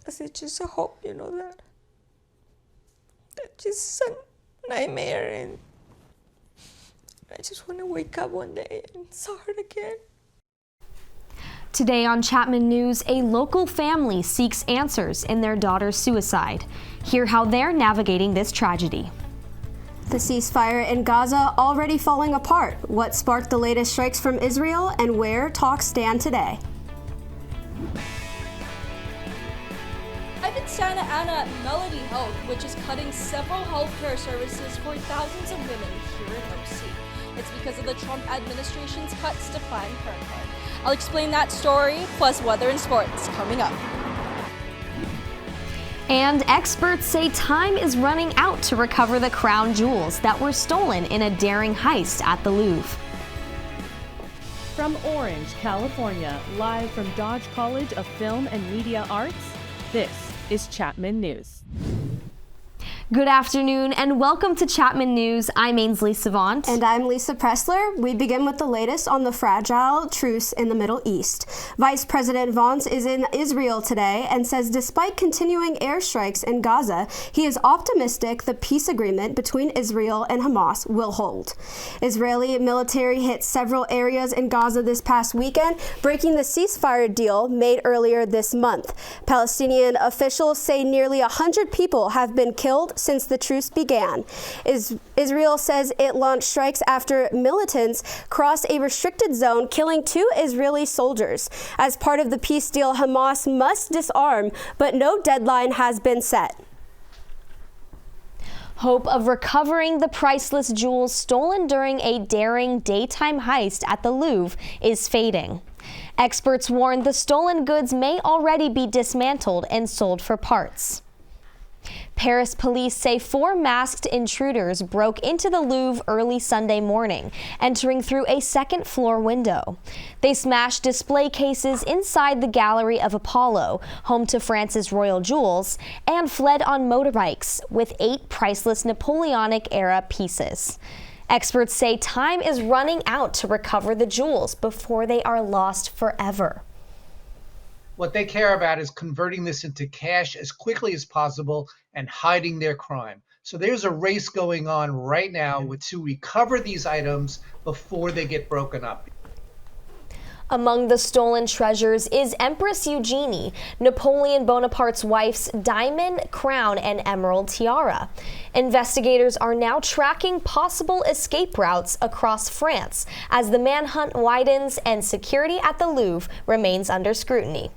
It's just a hope, that just a nightmare, and I just want to wake up one day and saw her again. Today on Chapman News, a local family seeks answers in their daughter's suicide. Hear how they're navigating this tragedy. The ceasefire in Gaza already falling apart. What sparked the latest strikes from Israel and where talks stand today? In Santa Ana, Melody Health, which is cutting several healthcare services for thousands of women here in OC. It's because of the Trump administration's cuts to Planned Parenthood. I'll explain that story, plus weather and sports, coming up. And experts say time is running out to recover the crown jewels that were stolen in a daring heist at the Louvre. From Orange, California, live from Dodge College of Film and Media Arts, this is Chapman News. Good afternoon and welcome to Chapman News. I'm Ainsley Savant. And I'm Lisa Pressler. We begin with the latest on the fragile truce in the Middle East. Vice President Vance is in Israel today and says despite continuing airstrikes in Gaza, he is optimistic the peace agreement between Israel and Hamas will hold. Israeli military hit several areas in Gaza this past weekend, breaking the ceasefire deal made earlier this month. Palestinian officials say nearly 100 people have been killed since the truce began. Israel says it launched strikes after militants crossed a restricted zone, killing 2 Israeli soldiers. As part of the peace deal, Hamas must disarm, but no deadline has been set. Hope of recovering the priceless jewels stolen during a daring daytime heist at the Louvre is fading. Experts warn the stolen goods may already be dismantled and sold for parts. Paris police say 4 masked intruders broke into the Louvre early Sunday morning, entering through a second-floor window. They smashed display cases inside the Gallery of Apollo, home to France's royal jewels, and fled on motorbikes with 8 priceless Napoleonic-era pieces. Experts say time is running out to recover the jewels before they are lost forever. What they care about is converting this into cash as quickly as possible and hiding their crime. So there's a race going on right now to recover these items before they get broken up. Among the stolen treasures is Empress Eugenie, Napoleon Bonaparte's wife's diamond crown and emerald tiara. Investigators are now tracking possible escape routes across France as the manhunt widens and security at the Louvre remains under scrutiny.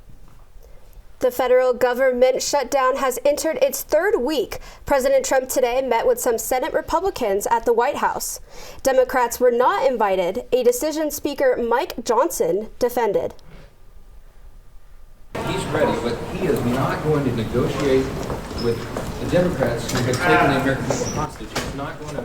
The federal government shutdown has entered its 3rd week. President Trump today met with some Senate Republicans at the White House. Democrats were not invited, a decision Speaker Mike Johnson defended. He's ready, but he is not going to negotiate with the Democrats who have taken the American people hostage. We're not going to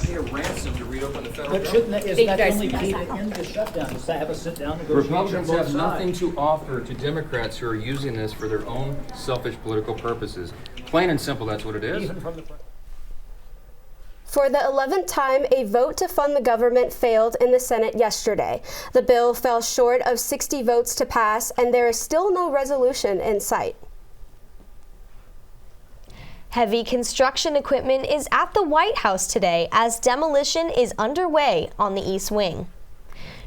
pay a ransom to reopen the federal government. Isn't that only key to end the shutdown, is to have a sit-down negotiation? Republicans have nothing to offer to Democrats who are using this for their own selfish political purposes. Plain and simple, that's what it is. For the 11th time, a vote to fund the government failed in the Senate yesterday. The bill fell short of 60 votes to pass, and there is still no resolution in sight. Heavy construction equipment is at the White House today as demolition is underway on the East Wing.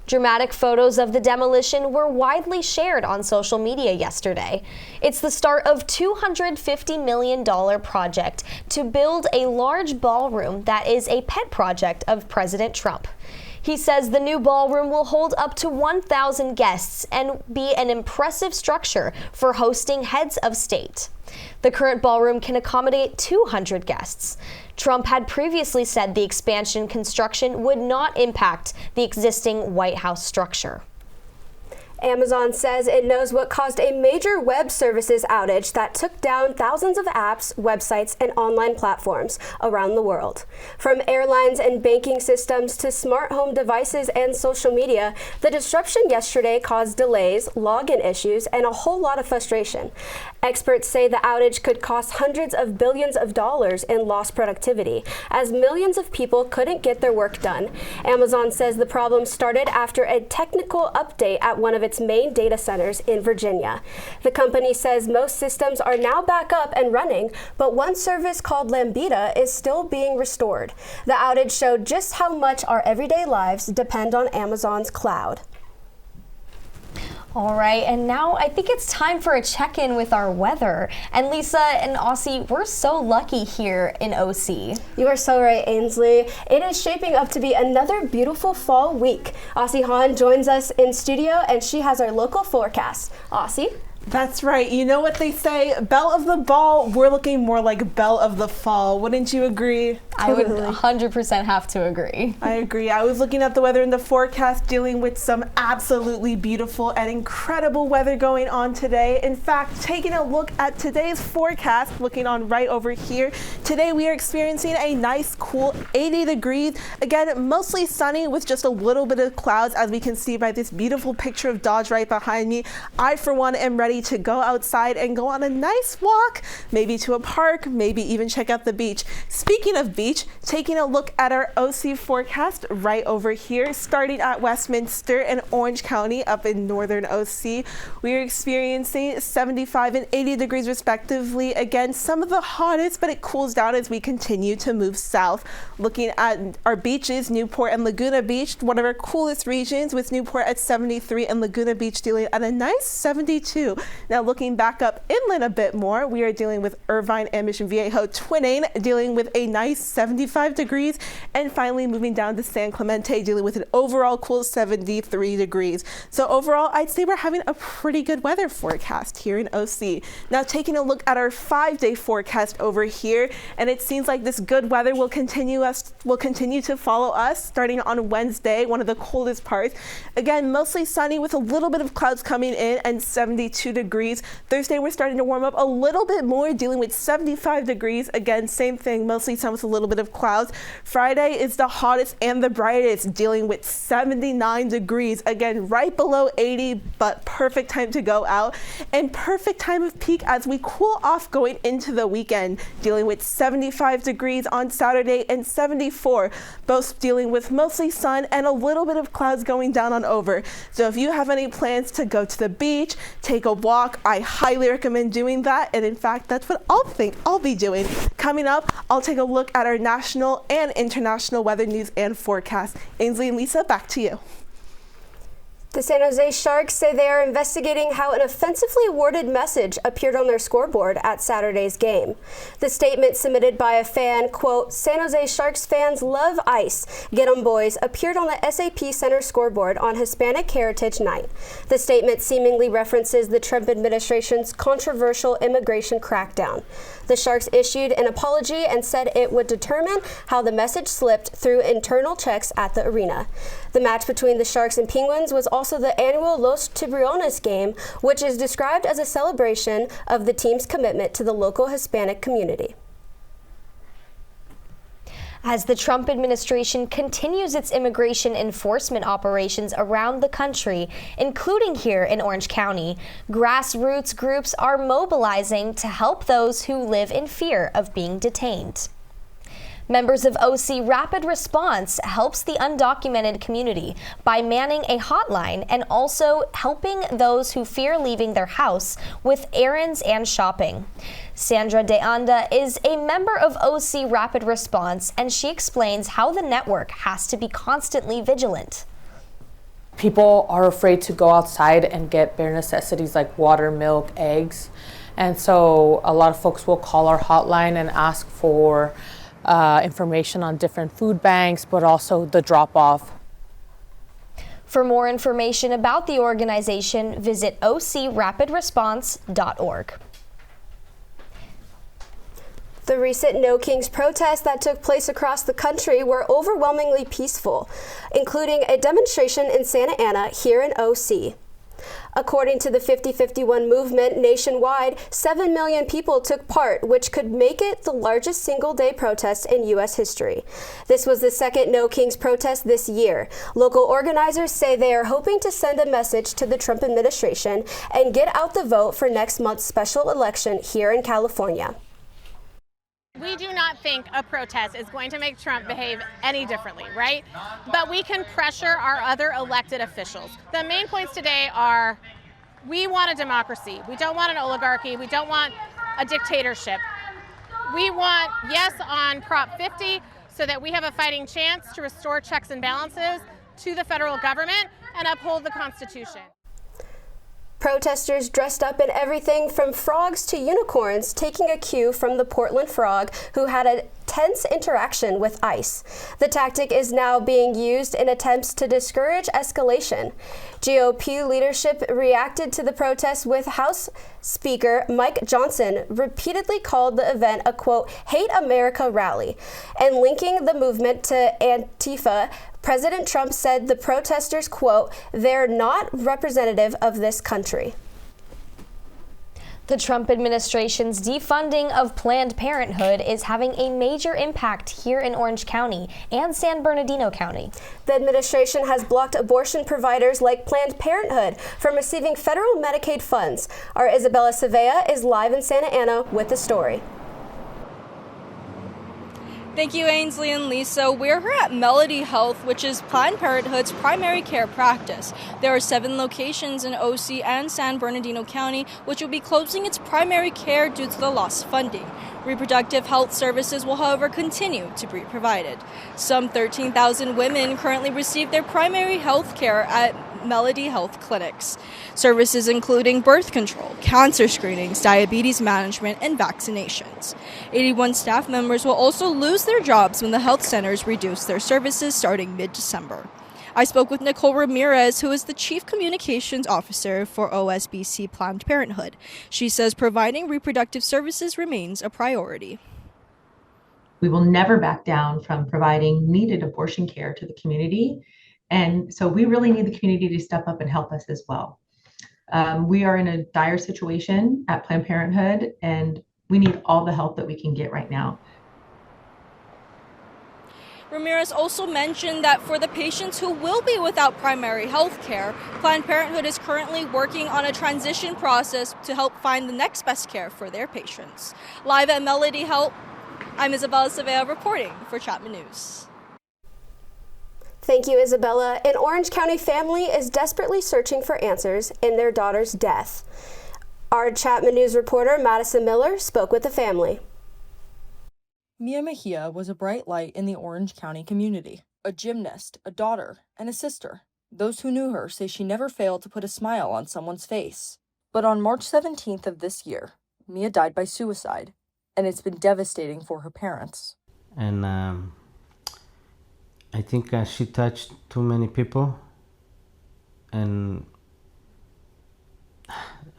Dramatic photos of the demolition were widely shared on social media yesterday. It's the start of a $250 million project to build a large ballroom that is a pet project of President Trump. He says the new ballroom will hold up to 1,000 guests and be an impressive structure for hosting heads of state. The current ballroom can accommodate 200 guests. Trump had previously said the expansion construction would not impact the existing White House structure. Amazon says it knows what caused a major web services outage that took down thousands of apps, websites, and online platforms around the world. From airlines and banking systems to smart home devices and social media, the disruption yesterday caused delays, login issues, and a whole lot of frustration. Experts say the outage could cost hundreds of billions of dollars in lost productivity, as millions of people couldn't get their work done. Amazon says the problem started after a technical update at one of its its main data centers in Virginia. The company says most systems are now back up and running, but one service called Lambda is still being restored. The outage showed just how much our everyday lives depend on Amazon's cloud. All right, and now I think it's time for a check-in with our weather. And Lisa and Aussie, we're so lucky here in OC. You are so right, Ainsley. It is shaping up to be another beautiful fall week. Aussie Hann joins us in studio, and she has our local forecast. Aussie? That's right. You know what they say, belle of the ball, we're looking more like belle of the fall. Wouldn't you agree? I would 100% have to agree. I agree. I was looking at the weather in the forecast, dealing with some absolutely beautiful and incredible weather going on today. In fact, taking a look at today's forecast, looking on right over here, today we are experiencing a nice cool 80 degrees. Again, mostly sunny with just a little bit of clouds, as we can see by this beautiful picture of Dodge right behind me. I, for one, am ready to go outside and go on a nice walk, maybe to a park, maybe even check out the beach. Speaking of beach, taking a look at our OC forecast right over here, starting at Westminster and Orange County up in northern OC. We are experiencing 75 and 80 degrees respectively. Again, some of the hottest, but it cools down as we continue to move south. Looking at our beaches, Newport and Laguna Beach, one of our coolest regions, with Newport at 73 and Laguna Beach dealing at a nice 72. Now looking back up inland a bit more, we are dealing with Irvine and Mission Viejo twinning, dealing with a nice 75 degrees, and finally moving down to San Clemente, dealing with an overall cool 73 degrees. So overall, I'd say we're having a pretty good weather forecast here in OC. Now taking a look at our 5-day forecast over here, and it seems like this good weather will continue to follow us starting on Wednesday, one of the coldest parts. Again, mostly sunny with a little bit of clouds coming in and 72 degrees. Thursday, we're starting to warm up a little bit more, dealing with 75 degrees. Again, same thing, mostly sun with a little bit of clouds. Friday is the hottest and the brightest, dealing with 79 degrees. Again, right below 80, but perfect time to go out and perfect time of peak as we cool off going into the weekend, dealing with 75 degrees on Saturday and 74, both dealing with mostly sun and a little bit of clouds going down on over. So if you have any plans to go to the beach, take a walk, I highly recommend doing that. And in fact, that's what I'll be doing. Coming up, I'll take a look at our national and international weather news and forecast. Ainsley and Lisa, back to you. The San Jose Sharks say they are investigating how an offensively worded message appeared on their scoreboard at Saturday's game. The statement submitted by a fan, quote, "San Jose Sharks fans love ice. Get 'em boys," appeared on the SAP Center scoreboard on Hispanic Heritage Night. The statement seemingly references the Trump administration's controversial immigration crackdown. The Sharks issued an apology and said it would determine how the message slipped through internal checks at the arena. The match between the Sharks and Penguins was also the annual Los Tiburones game, which is described as a celebration of the team's commitment to the local Hispanic community. As the Trump administration continues its immigration enforcement operations around the country, including here in Orange County, grassroots groups are mobilizing to help those who live in fear of being detained. Members of OC Rapid Response helps the undocumented community by manning a hotline and also helping those who fear leaving their house with errands and shopping. Sandra De Anda is a member of OC Rapid Response, and she explains how the network has to be constantly vigilant. People are afraid to go outside and get bare necessities like water, milk, eggs. And so a lot of folks will call our hotline and ask for information on different food banks, but also the drop-off. For more information about the organization, visit ocrapidresponse.org. The recent No Kings protests that took place across the country were overwhelmingly peaceful, including a demonstration in Santa Ana here in OC. According to the 5051 movement nationwide, 7 million people took part, which could make it the largest single-day protest in U.S. history. This was the second No Kings protest this year. Local organizers say they are hoping to send a message to the Trump administration and get out the vote for next month's special election here in California. We do not think a protest is going to make Trump behave any differently, right? But we can pressure our other elected officials. The main points today are, we want a democracy. We don't want an oligarchy. We don't want a dictatorship. We want yes on Prop 50 so that we have a fighting chance to restore checks and balances to the federal government and uphold the Constitution. Protesters dressed up in everything from frogs to unicorns, taking a cue from the Portland frog, who had a tense interaction with ICE. The tactic is now being used in attempts to discourage escalation. GOP leadership reacted to the protests with House Speaker Mike Johnson repeatedly called the event a, quote, hate America rally, and linking the movement to Antifa. President Trump said the protesters, quote, they're not representative of this country. The Trump administration's defunding of Planned Parenthood is having a major impact here in Orange County and San Bernardino County. The administration has blocked abortion providers like Planned Parenthood from receiving federal Medicaid funds. Our Isabella Savea is live in Santa Ana with the story. Thank you, Ainsley and Lisa. We're here at Melody Health, which is Planned Parenthood's primary care practice. There are 7 locations in OC and San Bernardino County, which will be closing its primary care due to the lost funding. Reproductive health services will, however, continue to be provided. Some 13,000 women currently receive their primary health care at Melody Health clinics. Services including birth control, cancer screenings, diabetes management, and vaccinations. 81 staff members will also lose their jobs when the health centers reduce their services starting mid-December. I spoke with Nicole Ramirez, who is the Chief Communications Officer for OSBC Planned Parenthood. She says providing reproductive services remains a priority. We will never back down from providing needed abortion care to the community. And so we really need the community to step up and help us as well. We are in a dire situation at Planned Parenthood, and we need all the help that we can get right now. Ramirez also mentioned that for the patients who will be without primary health care, Planned Parenthood is currently working on a transition process to help find the next best care for their patients. Live at Melody Health, I'm Isabella Savea reporting for Chapman News. Thank you, Isabella. An Orange County family is desperately searching for answers in their daughter's death. Our Chapman News reporter, Madison Miller, spoke with the family. Mia Mejia was a bright light in the Orange County community, a gymnast, a daughter, and a sister. Those who knew her say she never failed to put a smile on someone's face. But on March 17th of this year, Mia died by suicide, and it's been devastating for her parents. And I think she touched too many people, and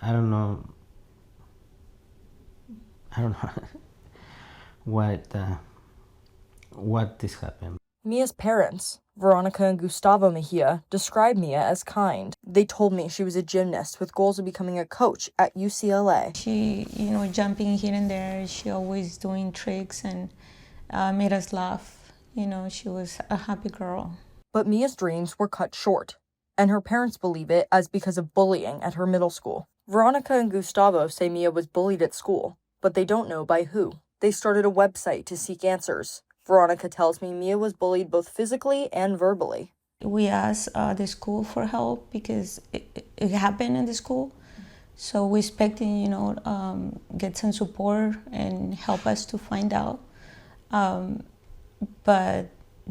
I don't know what this happened. Mia's parents, Veronica and Gustavo Mejia, described Mia as kind. They told me she was a gymnast with goals of becoming a coach at UCLA. She, jumping here and there, she always doing tricks and made us laugh. She was a happy girl. But Mia's dreams were cut short, and her parents believe it as because of bullying at her middle school. Veronica and Gustavo say Mia was bullied at school, but they don't know by who. They started a website to seek answers. Veronica tells me Mia was bullied both physically and verbally. We asked the school for help because it happened in the school. So we expecting, get some support and help us to find out. But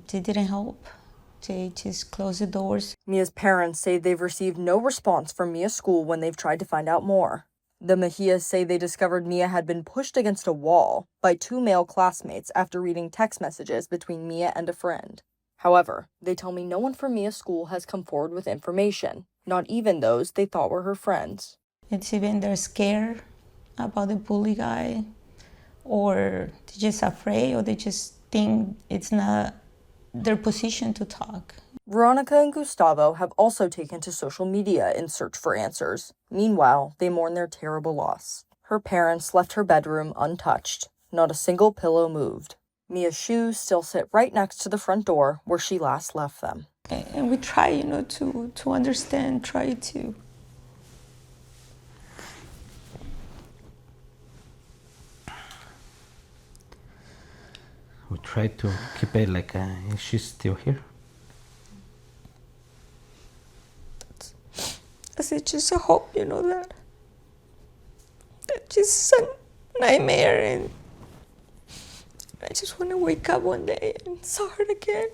they didn't help. They just closed the doors. Mia's parents say they've received no response from Mia's school when they've tried to find out more. The Mejias say they discovered Mia had been pushed against a wall by 2 male classmates after reading text messages between Mia and a friend. However, they tell me no one from Mia's school has come forward with information, not even those they thought were her friends. It's even they're scared about the bully guy, or they're just afraid, or they just think it's not their position to talk. Veronica and Gustavo have also taken to social media in search for answers. Meanwhile, they mourn their terrible loss. Her parents left her bedroom untouched. Not a single pillow moved. Mia's shoes still sit right next to the front door where she last left them. And we try, to understand, try to. try to keep it like she's still here. It's just a hope, that just a nightmare, and I just want to wake up one day and saw her again.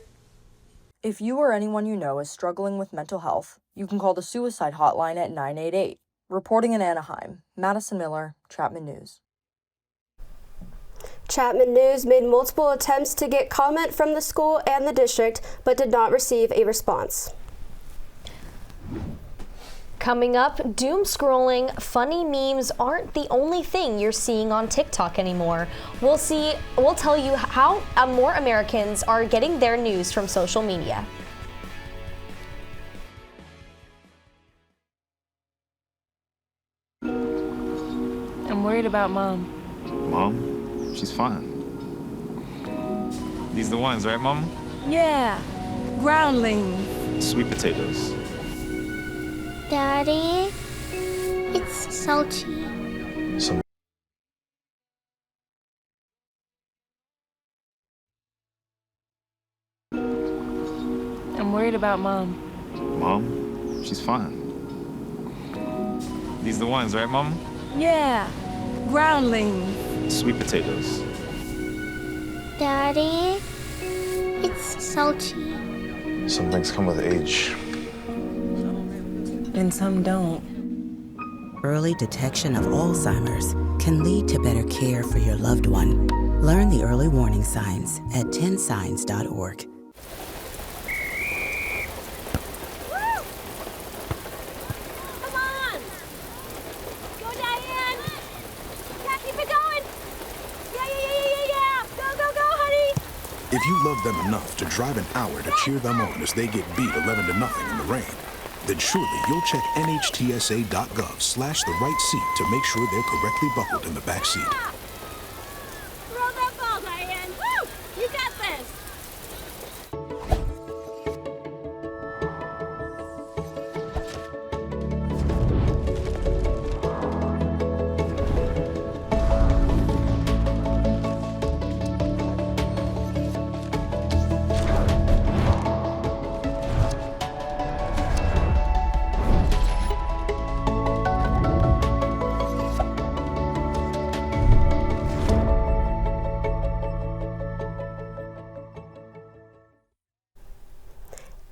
If you or anyone you know is struggling with mental health, you can call the suicide hotline at 988. Reporting in Anaheim, Madison Miller, Chapman News. Chapman News made multiple attempts to get comment from the school and the district, but did not receive a response. Coming up, doom scrolling, funny memes aren't the only thing you're seeing on TikTok anymore. We'll tell you how more Americans are getting their news from social media. I'm worried about Mom. Mom? She's fine. These the ones, right, Mom? Yeah, groundlings. Sweet potatoes. Daddy, it's salty. I'm worried about Mom. Mom? She's fine. These the ones, right, Mom? Yeah, groundlings. Sweet potatoes. Daddy, it's salty. Some things come with age. And some don't. Early detection of Alzheimer's can lead to better care for your loved one. Learn the early warning signs at 10signs.org. Come on! Go, Diane! Yeah, keep it going! Yeah! Go, honey! If you love them enough to drive an hour to cheer them on as they get beat 11-0 in the rain, then surely you'll check nhtsa.gov/the right seat to make sure they're correctly buckled in the back seat. Throw that ball, Diane! Woo! You got this!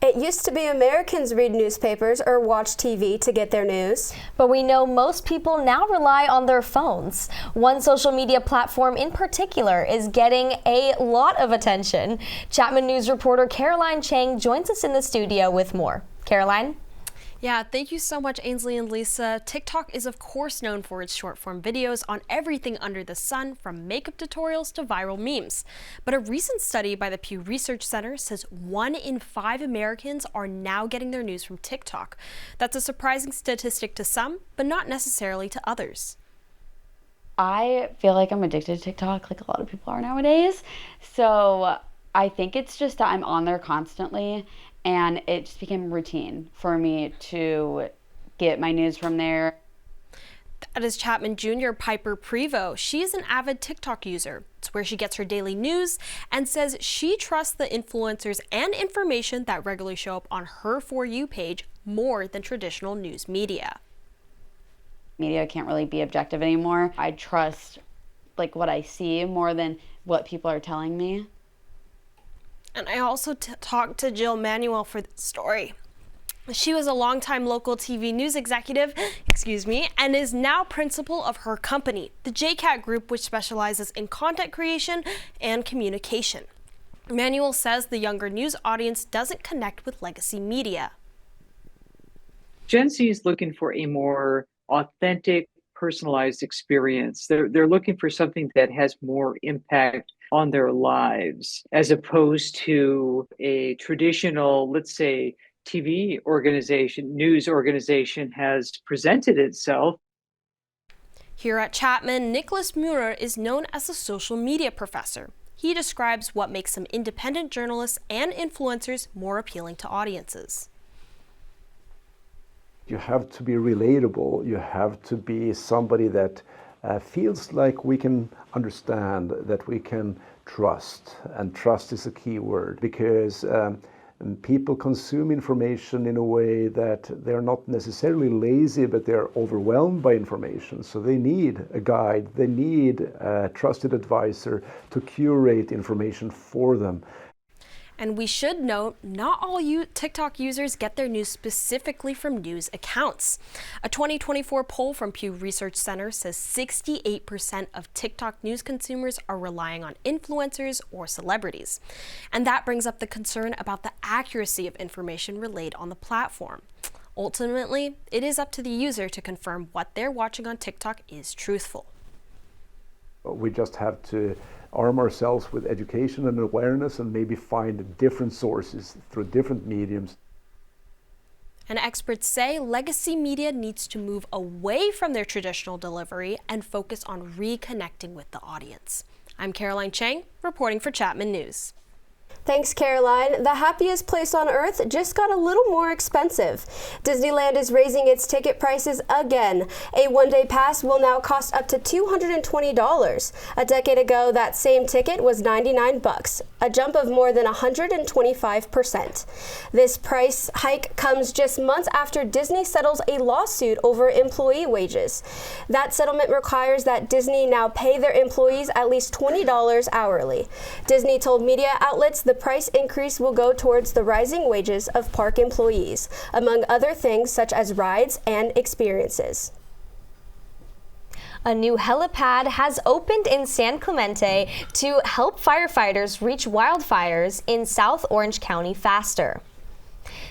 It used to be Americans read newspapers or watch TV to get their news. But we know most people now rely on their phones. One social media platform in particular is getting a lot of attention. Chapman News reporter Chang joins us in the studio with more. Caroline? Yeah, thank you so much, Ainsley and Lisa. TikTok is of course known for its short-form videos on everything under the sun, from makeup tutorials to viral memes. But a recent study by the Pew Research Center says 1 in 5 Americans are now getting their news from TikTok. That's a surprising statistic to some, but not necessarily to others. I feel like I'm addicted to TikTok, like a lot of people are nowadays. So I think it's just that I'm on there constantly, and it just became routine for me to get my news from there. That is Chapman Jr. Piper Prevost. She is an avid TikTok user. It's where she gets her daily news and says she trusts the influencers and information that regularly show up on her For You page more than traditional news media. Media can't really be objective anymore. I trust what I see more than what people are telling me. And I also talked to Jill Manuel for this story. She was a longtime local TV news executive, and is now principal of her company, the JCAT Group, which specializes in content creation and communication. Manuel says the younger news audience doesn't connect with legacy media. Gen Z is looking for a more authentic, personalized experience. They're looking for something that has more impact on their lives, as opposed to a traditional, let's say, TV organization, news organization has presented itself. Here at Chapman, Nicholas Murer is known as a social media professor. He describes what makes some independent journalists and influencers more appealing to audiences. You have to be relatable. You have to be somebody that feels like we can understand, that we can trust, and trust is a key word, because people consume information in a way that they're not necessarily lazy, but they're overwhelmed by information. So they need a guide, they need a trusted advisor to curate information for them. And we should note, not all TikTok users get their news specifically from news accounts. A 2024 poll from Pew Research Center says 68% of TikTok news consumers are relying on influencers or celebrities. And that brings up the concern about the accuracy of information relayed on the platform. Ultimately, it is up to the user to confirm what they're watching on TikTok is truthful. We just have to arm ourselves with education and awareness and maybe find different sources through different mediums. And experts say legacy media needs to move away from their traditional delivery and focus on reconnecting with the audience. I'm Caroline Chang, reporting for Chapman News. Thanks, Caroline. The happiest place on earth just got a little more expensive. Disneyland is raising its ticket prices again. A one-day pass will now cost up to $220. A decade ago, that same ticket was $99, a jump of more than 125%. This price hike comes just months after Disney settles a lawsuit over employee wages. That settlement requires that Disney now pay their employees at least $20 hourly. Disney told media outlets the price increase will go towards the rising wages of park employees, among other things such as rides and experiences. A new helipad has opened in San Clemente to help firefighters reach wildfires in South Orange County faster.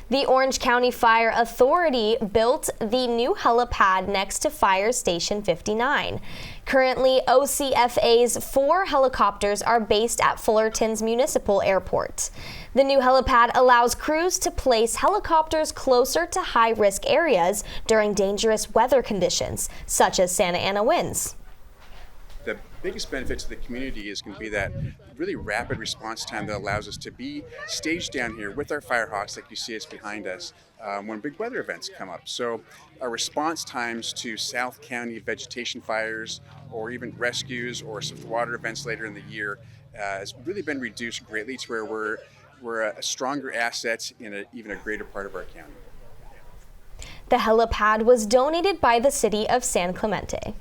The Orange County Fire Authority built the new helipad next to Fire Station 59. Currently, OCFA's 4 helicopters are based at Fullerton's Municipal Airport. The new helipad allows crews to place helicopters closer to high-risk areas during dangerous weather conditions, such as Santa Ana winds. The biggest benefit to the community is going to be that really rapid response time that allows us to be staged down here with our Firehawks, like you see us behind us, when big weather events come up. So our response times to South County vegetation fires or even rescues or water events later in the year has really been reduced greatly to where we're a stronger asset in even a greater part of our county. The helipad was donated by the city of San Clemente.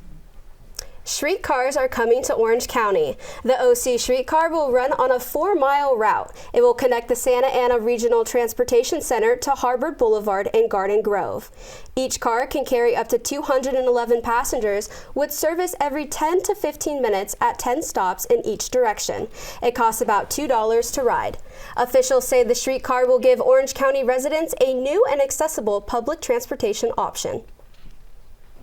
Streetcars are coming to Orange County. The OC streetcar will run on a 4-mile route. It will connect the Santa Ana Regional Transportation Center to Harvard Boulevard and Garden Grove. Each car can carry up to 211 passengers with service every 10 to 15 minutes at 10 stops in each direction. It costs about $2 to ride. Officials say the streetcar will give Orange County residents a new and accessible public transportation option.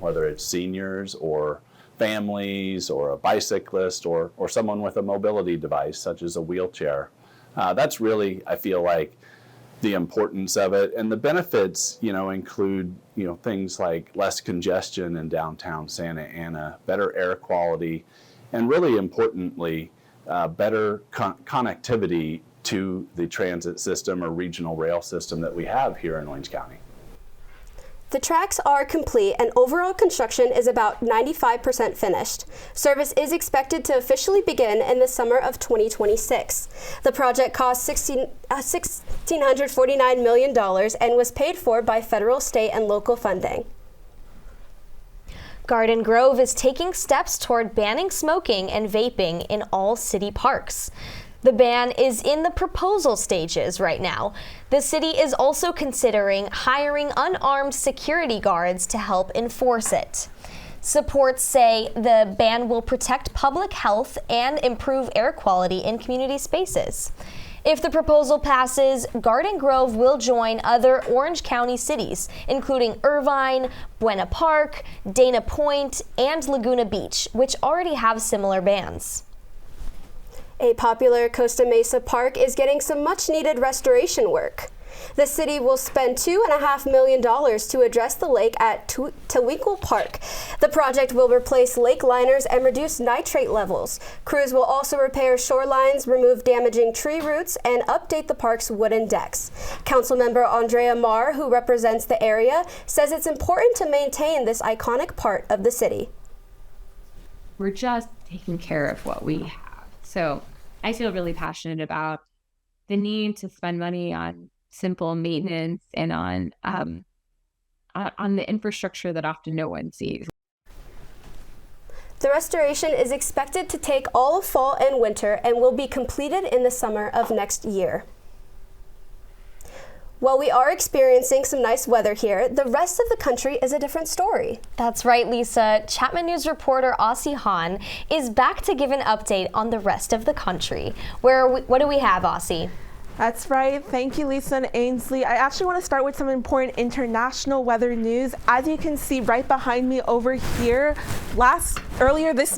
Whether it's seniors or families or a bicyclist or someone with a mobility device such as a wheelchair. That's really, I feel like, the importance of it. And the benefits, include, things like less congestion in downtown Santa Ana, better air quality, and really importantly, better connectivity to the transit system or regional rail system that we have here in Orange County. The tracks are complete and overall construction is about 95% finished. Service is expected to officially begin in the summer of 2026. The project cost $1,649 million and was paid for by federal, state, and local funding. Garden Grove is taking steps toward banning smoking and vaping in all city parks. The ban is in the proposal stages right now. The city is also considering hiring unarmed security guards to help enforce it. Supports say the ban will protect public health and improve air quality in community spaces. If the proposal passes, Garden Grove will join other Orange County cities, including Irvine, Buena Park, Dana Point, and Laguna Beach, which already have similar bans. A popular Costa Mesa park is getting some much-needed restoration work. The city will spend $2.5 million to address the lake at Tewinkle Park. The project will replace lake liners and reduce nitrate levels. Crews will also repair shorelines, remove damaging tree roots, and update the park's wooden decks. Councilmember Andrea Marr, who represents the area, says it's important to maintain this iconic part of the city. We're just taking care of what we have. So I feel really passionate about the need to spend money on simple maintenance and on the infrastructure that often no one sees. The restoration is expected to take all of fall and winter and will be completed in the summer of next year. While we are experiencing some nice weather here, the rest of the country is a different story. That's right, Lisa. Chapman News reporter Hann is back to give an update on the rest of the country. What do we have, Aussie? That's right. Thank you, Lisa and Ainsley. I actually want to start with some important international weather news. As you can see right behind me over here, earlier this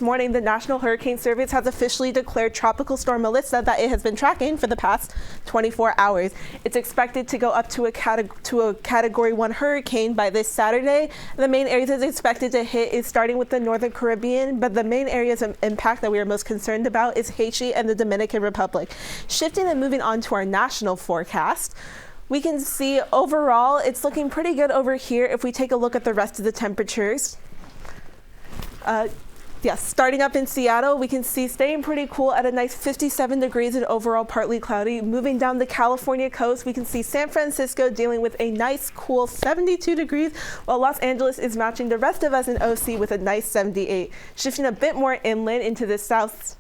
morning, the National Hurricane Service has officially declared Tropical Storm Melissa that it has been tracking for the past 24 hours. It's expected to go up to a Category 1 hurricane by this Saturday. The main areas it's expected to hit is starting with the Northern Caribbean, but the main areas of impact that we are most concerned about is Haiti and the Dominican Republic. Shifting and moving on to our national forecast, we can see overall it's looking pretty good over here if we take a look at the rest of the temperatures. Starting up in Seattle, we can see staying pretty cool at a nice 57 degrees and overall partly cloudy. Moving down the California coast, we can see San Francisco dealing with a nice cool 72 degrees, while Los Angeles is matching the rest of us in OC with a nice 78. Shifting a bit more inland into the southwest,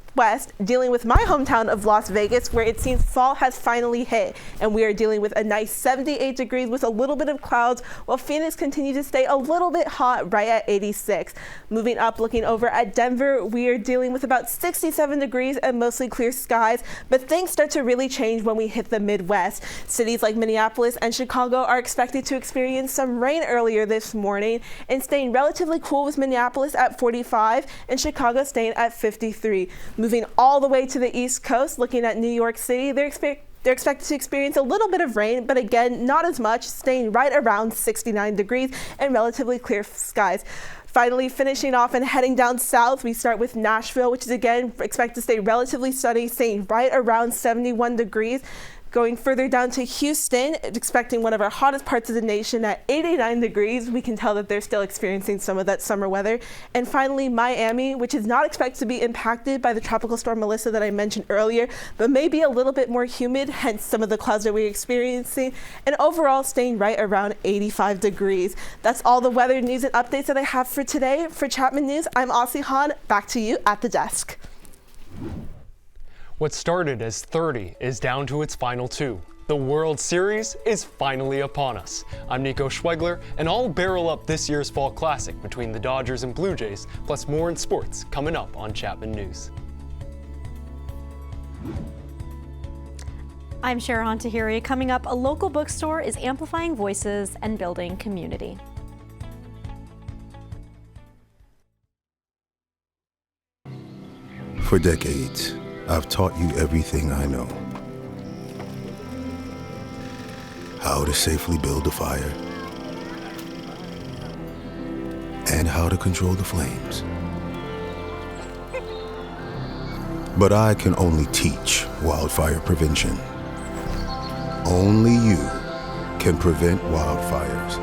dealing with my hometown of Las Vegas, where it seems fall has finally hit, and we are dealing with a nice 78 degrees with a little bit of clouds, while Phoenix continues to stay a little bit hot right at 86. Moving up, looking over at Denver, we are dealing with about 67 degrees and mostly clear skies, but things start to really change when we hit the Midwest. Cities like Minneapolis and Chicago are expected to experience some rain earlier this morning, and staying relatively cool with Minneapolis at 45 and Chicago staying at 53. Moving all the way to the East Coast, looking at New York City, they're expected to experience a little bit of rain, but again, not as much, staying right around 69 degrees and relatively clear skies. Finally, finishing off and heading down south, we start with Nashville, which is again expected to stay relatively sunny, staying right around 71 degrees. Going further down to Houston, expecting one of our hottest parts of the nation at 89 degrees. We can tell that they're still experiencing some of that summer weather. And finally, Miami, which is not expected to be impacted by the Tropical Storm Melissa that I mentioned earlier, but may be a little bit more humid, hence some of the clouds that we're experiencing, and overall staying right around 85 degrees. That's all the weather news and updates that I have for today. For Chapman News, I'm Hann. Back to you at the desk. What started as 30 is down to its final 2. The World Series is finally upon us. I'm Nico Schwegler, and I'll barrel up this year's Fall Classic between the Dodgers and Blue Jays, plus more in sports coming up on Chapman News. I'm Sherahan Tahiri. Coming up, a local bookstore is amplifying voices and building community. For decades, I've taught you everything I know. How to safely build a fire, and how to control the flames. But I can only teach wildfire prevention. Only you can prevent wildfires.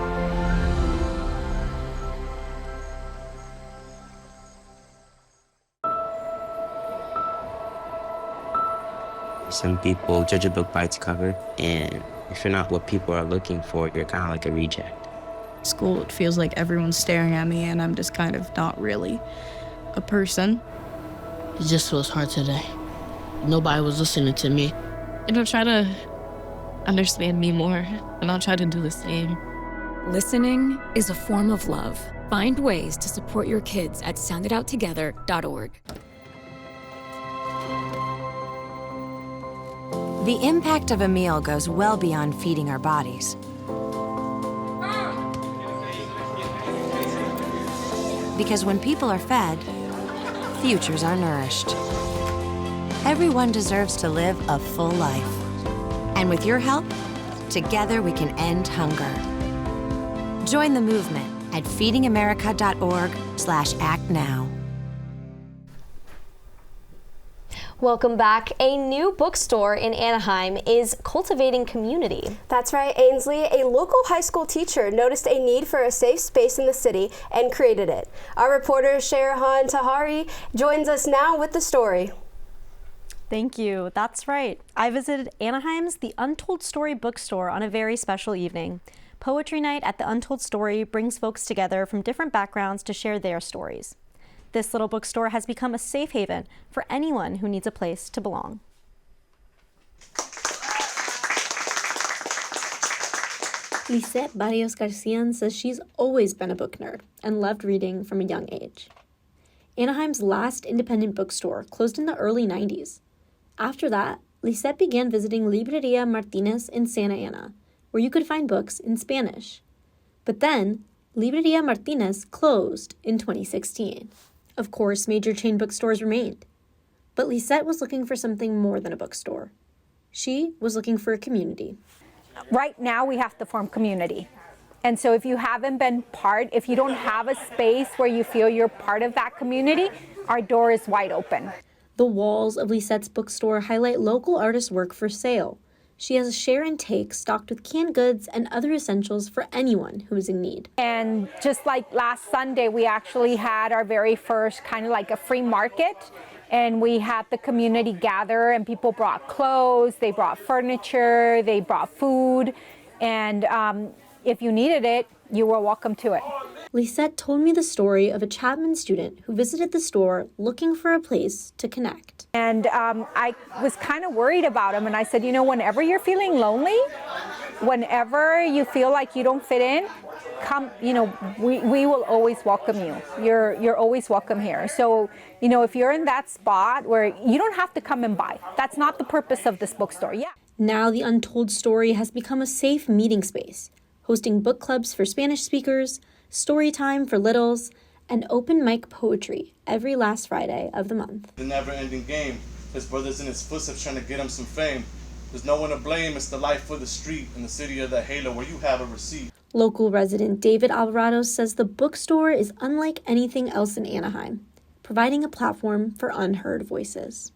Some people judge a book by its cover, and if you're not what people are looking for, you're kind of like a reject. School, it feels like everyone's staring at me, and I'm just kind of not really a person. It just feels hard today. Nobody was listening to me. And I'll try to understand me more, and I'll try to do the same. Listening is a form of love. Find ways to support your kids at soundidouttogether.org. The impact of a meal goes well beyond feeding our bodies. Because when people are fed, futures are nourished. Everyone deserves to live a full life. And with your help, together we can end hunger. Join the movement at feedingamerica.org/actnow. Welcome back. A new bookstore in Anaheim is cultivating community. That's right, Ainsley. A local high school teacher noticed a need for a safe space in the city and created it. Our reporter Sherahan Tahiri joins us now with the story. Thank you. That's right. I visited Anaheim's The Untold Story bookstore on a very special evening. Poetry night at The Untold Story brings folks together from different backgrounds to share their stories. This little bookstore has become a safe haven for anyone who needs a place to belong. Lisette Barrios Garcian says she's always been a book nerd and loved reading from a young age. Anaheim's last independent bookstore closed in the early 90s. After that, Lisette began visiting Libreria Martinez in Santa Ana, where you could find books in Spanish. But then, Libreria Martinez closed in 2016. Of course, major chain bookstores remained. But Lisette was looking for something more than a bookstore. She was looking for a community. Right now, we have to form community. And so if you haven't been part, if you don't have a space where you feel you're part of that community, our door is wide open. The walls of Lisette's bookstore highlight local artists' work for sale. She has a share and take stocked with canned goods and other essentials for anyone who is in need. And just like last Sunday, we actually had our very first kind of like a free market. And we had the community gather, and people brought clothes, they brought furniture, they brought food. And if you needed it, you were welcome to it. Lisette told me the story of a Chapman student who visited the store looking for a place to connect. And I was kind of worried about him, and I said, you know, whenever you're feeling lonely, whenever you feel like you don't fit in, come, you know, we will always welcome you. You're always welcome here. So, you know, if you're in that spot where you don't have to come and buy, that's not the purpose of this bookstore. Yeah. Now the Untold Story has become a safe meeting space, hosting book clubs for Spanish speakers, story time for littles, and open mic poetry every last Friday of the month. The never-ending game. His brother's in his footsteps trying to get him some fame. There's no one to blame. It's the life of the street in the city of the halo where you have a receipt. Local resident David Alvarado says the bookstore is unlike anything else in Anaheim, providing a platform for unheard voices.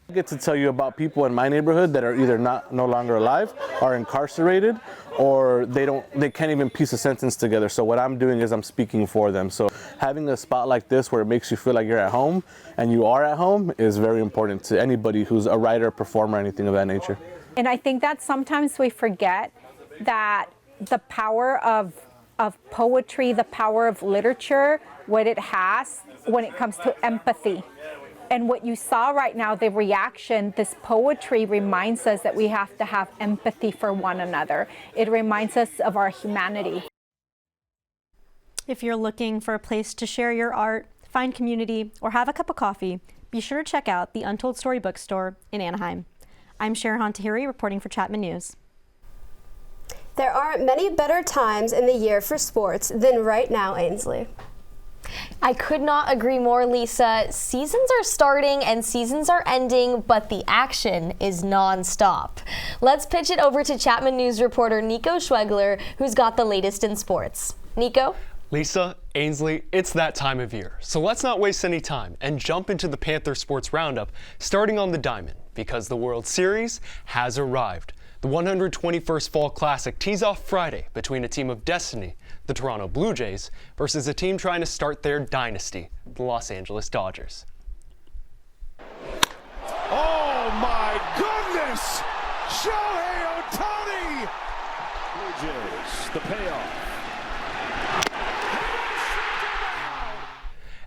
I get to tell you about people in my neighborhood that are either no longer alive, are incarcerated, or they can't even piece a sentence together. So what I'm doing is I'm speaking for them. So having a spot like this where it makes you feel like you're at home and you are at home is very important to anybody who's a writer, performer, anything of that nature. And I think that sometimes we forget that the power of poetry, the power of literature, what it has when it comes to empathy. And what you saw right now, the reaction, this poetry reminds us that we have to have empathy for one another. It reminds us of our humanity. If you're looking for a place to share your art, find community, or have a cup of coffee, be sure to check out the Untold Story bookstore in Anaheim. I'm Sherahan Tahiri reporting for Chapman News. There aren't many better times in the year for sports than right now, Ainsley. I could not agree more, Lisa. Seasons are starting and seasons are ending, but the action is non-stop. Let's pitch it over to Chapman News reporter Nico Schwegler, who's got the latest in sports. Nico? Lisa, Ainsley, it's that time of year, so let's not waste any time and jump into the Panther Sports Roundup, starting on the diamond, because the World Series has arrived. The 121st Fall Classic tees off Friday between a team of destiny, the Toronto Blue Jays, versus a team trying to start their dynasty, the Los Angeles Dodgers. Oh my goodness! Shohei Ohtani! Blue Jays, the payoff.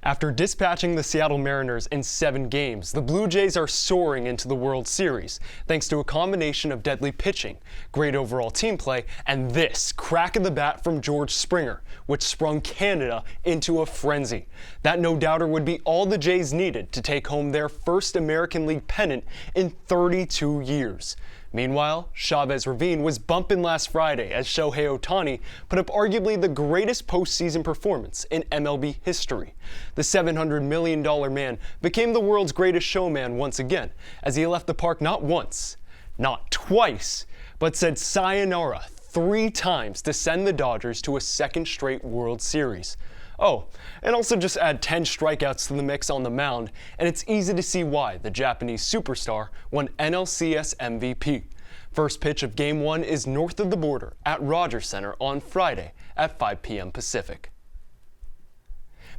After dispatching the Seattle Mariners in 7 games, the Blue Jays are soaring into the World Series, thanks to a combination of deadly pitching, great overall team play, and this crack of the bat from George Springer, which sprung Canada into a frenzy. That no-doubter would be all the Jays needed to take home their first American League pennant in 32 years. Meanwhile, Chavez Ravine was bumping last Friday as Shohei Ohtani put up arguably the greatest postseason performance in MLB history. The $700 million man became the world's greatest showman once again, as he left the park not once, not twice, but said sayonara 3 times to send the Dodgers to a second straight World Series. Oh, and also just add 10 strikeouts to the mix on the mound, and it's easy to see why the Japanese superstar won NLCS MVP. First pitch of Game 1 is north of the border at Rogers Center on Friday at 5 p.m. Pacific.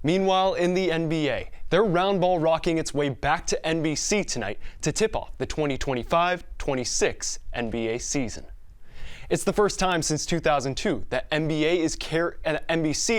Meanwhile, in the NBA, their round ball rocking its way back to NBC tonight to tip off the 2025-26 NBA season. It's the first time since 2002 that NBC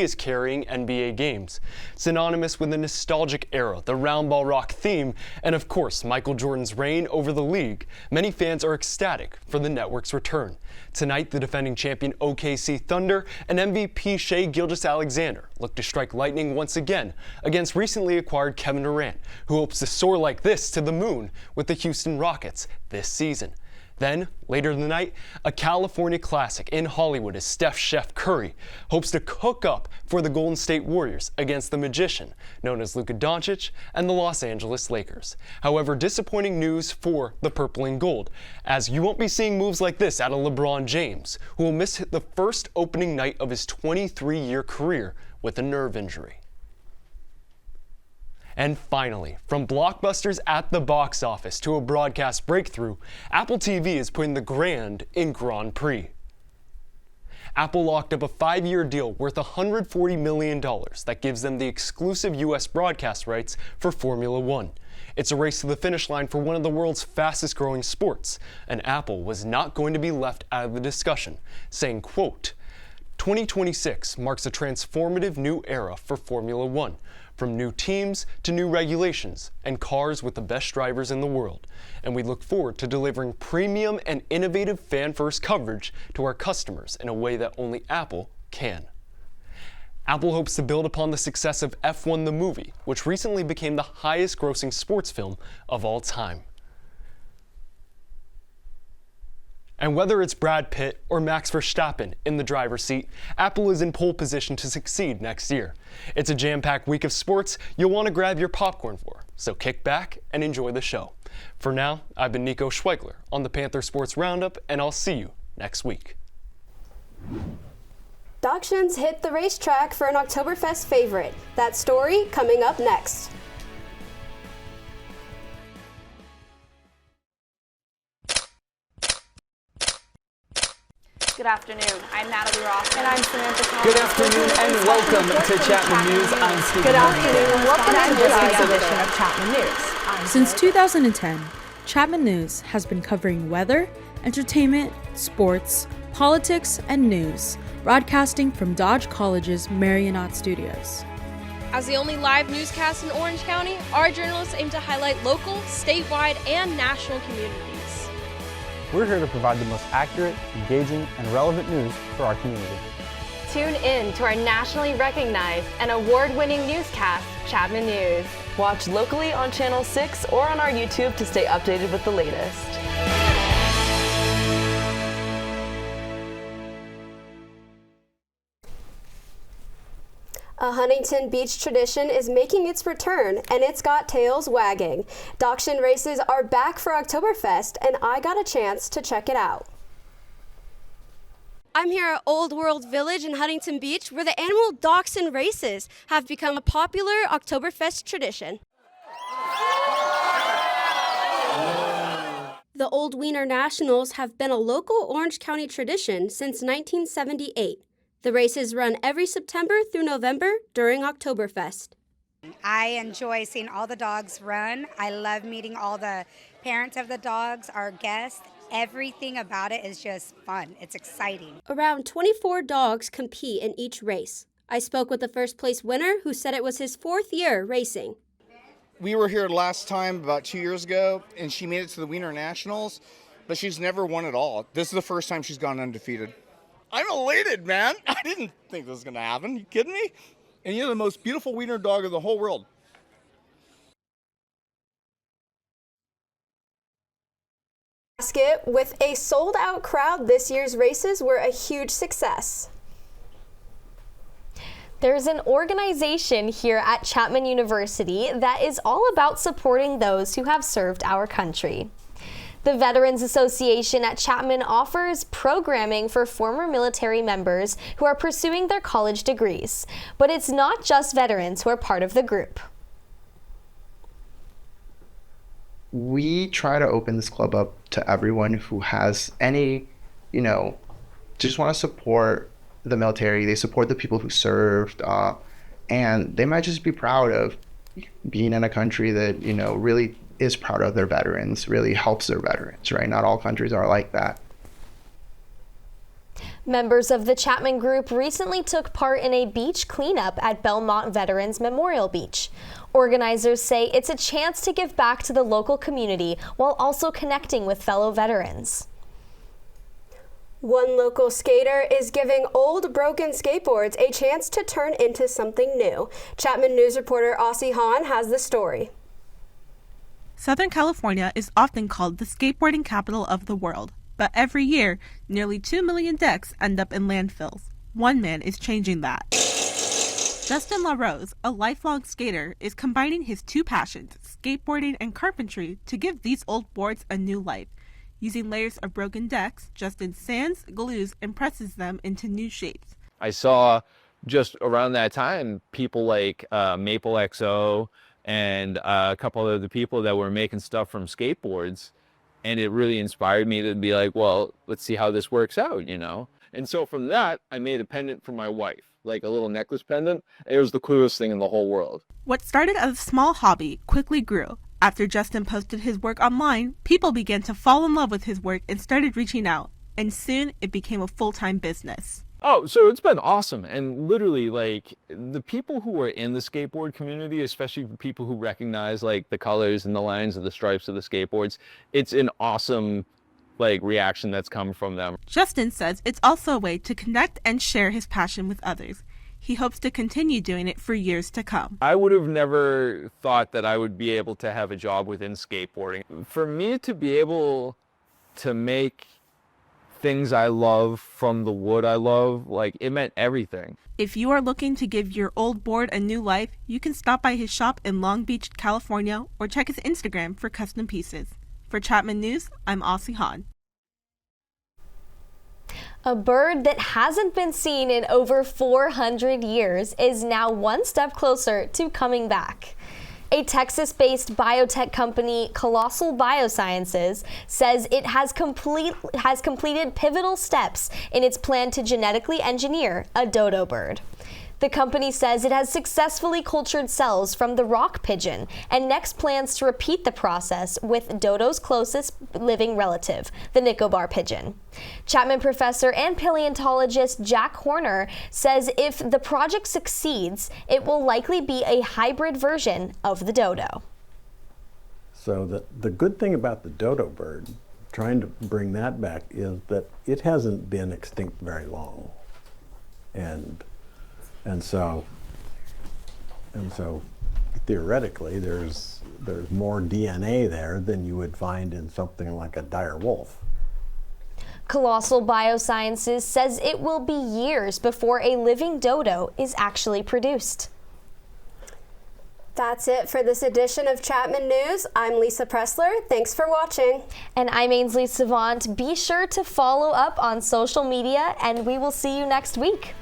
is carrying NBA games, synonymous with the nostalgic era, the round ball rock theme, and of course Michael Jordan's reign over the league. Many fans are ecstatic for the network's return. Tonight, the defending champion OKC Thunder and MVP Shai Gilgeous-Alexander look to strike lightning once again against recently acquired Kevin Durant, who hopes to soar like this to the moon with the Houston Rockets this season. Then, later in the night, a California classic in Hollywood as Steph Chef Curry hopes to cook up for the Golden State Warriors against the magician, known as Luka Doncic, and the Los Angeles Lakers. However, disappointing news for the purple and gold, as you won't be seeing moves like this out of LeBron James, who will miss the first opening night of his 23-year career with a nerve injury. And finally, from blockbusters at the box office to a broadcast breakthrough, Apple TV is putting the grand in Grand Prix. Apple locked up a 5-year deal worth $140 million that gives them the exclusive U.S. broadcast rights for Formula One. It's a race to the finish line for one of the world's fastest growing sports, and Apple was not going to be left out of the discussion, saying, quote, 2026 marks a transformative new era for Formula One, from new teams to new regulations and cars with the best drivers in the world. And we look forward to delivering premium and innovative fan-first coverage to our customers in a way that only Apple can. Apple hopes to build upon the success of F1 the movie, which recently became the highest-grossing sports film of all time. And whether it's Brad Pitt or Max Verstappen in the driver's seat, Apple is in pole position to succeed next year. It's a jam-packed week of sports you'll want to grab your popcorn for, so kick back and enjoy the show. For now, I've been Nico Schwegler on the Panther Sports Roundup, and I'll see you next week. Dachshunds hit the racetrack for an Oktoberfest favorite. That story coming up next. Good afternoon. I'm Natalie Ross. And I'm Samantha Thomas. Good afternoon and welcome to Chapman News. I'm Steve. Good afternoon and welcome to this edition of Chapman News. Since 2010, Chapman News has been covering weather, entertainment, sports, politics, and news, broadcasting from Dodge College's Marionette Studios. As the only live newscast in Orange County, our journalists aim to highlight local, statewide, and national communities. We're here to provide the most accurate, engaging, and relevant news for our community. Tune in to our nationally recognized and award-winning newscast, Chapman News. Watch locally on Channel 6 or on our YouTube to stay updated with the latest. A Huntington Beach tradition is making its return, and it's got tails wagging. Dachshund races are back for Oktoberfest, and I got a chance to check it out. I'm here at Old World Village in Huntington Beach, where the annual Dachshund races have become a popular Oktoberfest tradition. The Old Wiener Nationals have been a local Orange County tradition since 1978. The races run every September through November during Oktoberfest. I enjoy seeing all the dogs run. I love meeting all the parents of the dogs, our guests. Everything about it is just fun. It's exciting. Around 24 dogs compete in each race. I spoke with the first place winner who said it was his 4th year racing. We were here last time about 2 years ago, and she made it to the Wiener Nationals, but she's never won at all. This is the first time she's gone undefeated. I'm elated, man. I didn't think this was going to happen. You kidding me? And you're the most beautiful wiener dog in the whole world. With a sold-out crowd, this year's races were a huge success. There's an organization here at Chapman University that is all about supporting those who have served our country. The Veterans Association at Chapman offers programming for former military members who are pursuing their college degrees. But it's not just veterans who are part of the group. We try to open this club up to everyone who has any, just want to support the military. They support the people who served. And they might just be proud of being in a country that, you know, really is proud of their veterans, really helps their veterans, right? Not all countries are like that. Members of the Chapman group recently took part in a beach cleanup at Belmont Veterans Memorial Beach. Organizers say it's a chance to give back to the local community while also connecting with fellow veterans. One local skater is giving old broken skateboards a chance to turn into something new. Chapman News reporter Hann has the story. Southern California is often called the skateboarding capital of the world, but every year, nearly 2 million decks end up in landfills. One man is changing that. Justin LaRose, a lifelong skater, is combining his two passions, skateboarding and carpentry, to give these old boards a new life. Using layers of broken decks, Justin sands, glues, and presses them into new shapes. I saw just around that time people like Maple XO and a couple of the people that were making stuff from skateboards, and it really inspired me to be like, well, let's see how this works out, you know? And so from that, I made a pendant for my wife, like a little necklace pendant. It was the coolest thing in the whole world. What started as a small hobby quickly grew. After Justin posted his work online, people began to fall in love with his work and started reaching out, and soon it became a full-time business. Oh, so it's been awesome. And literally, like, the people who are in the skateboard community, especially people who recognize, like, the colors and the lines of the stripes of the skateboards, it's an awesome, like, reaction that's come from them. Justin says it's also a way to connect and share his passion with others. He hopes to continue doing it for years to come. I would have never thought that I would be able to have a job within skateboarding. For me to be able to make things I love from the wood I love, like, it meant everything. If you are looking to give your old board a new life, you can stop by his shop in Long Beach, California, or check his Instagram for custom pieces. For Chapman News, I'm Hann. A bird that hasn't been seen in over 400 years is now one step closer to coming back. A Texas-based biotech company, Colossal Biosciences, says it has completed pivotal steps in its plan to genetically engineer a dodo bird. The company says it has successfully cultured cells from the rock pigeon and next plans to repeat the process with dodo's closest living relative, the Nicobar pigeon. Chapman professor and paleontologist Jack Horner says if the project succeeds, it will likely be a hybrid version of the dodo. So the good thing about the dodo bird, trying to bring that back, is that it hasn't been extinct very long. And so theoretically, there's more DNA there than you would find in something like a dire wolf. Colossal Biosciences says it will be years before a living dodo is actually produced. That's it for this edition of Chapman News. I'm Lisa Pressler. Thanks for watching. And I'm Ainsley Savant. Be sure to follow up on social media, and we will see you next week.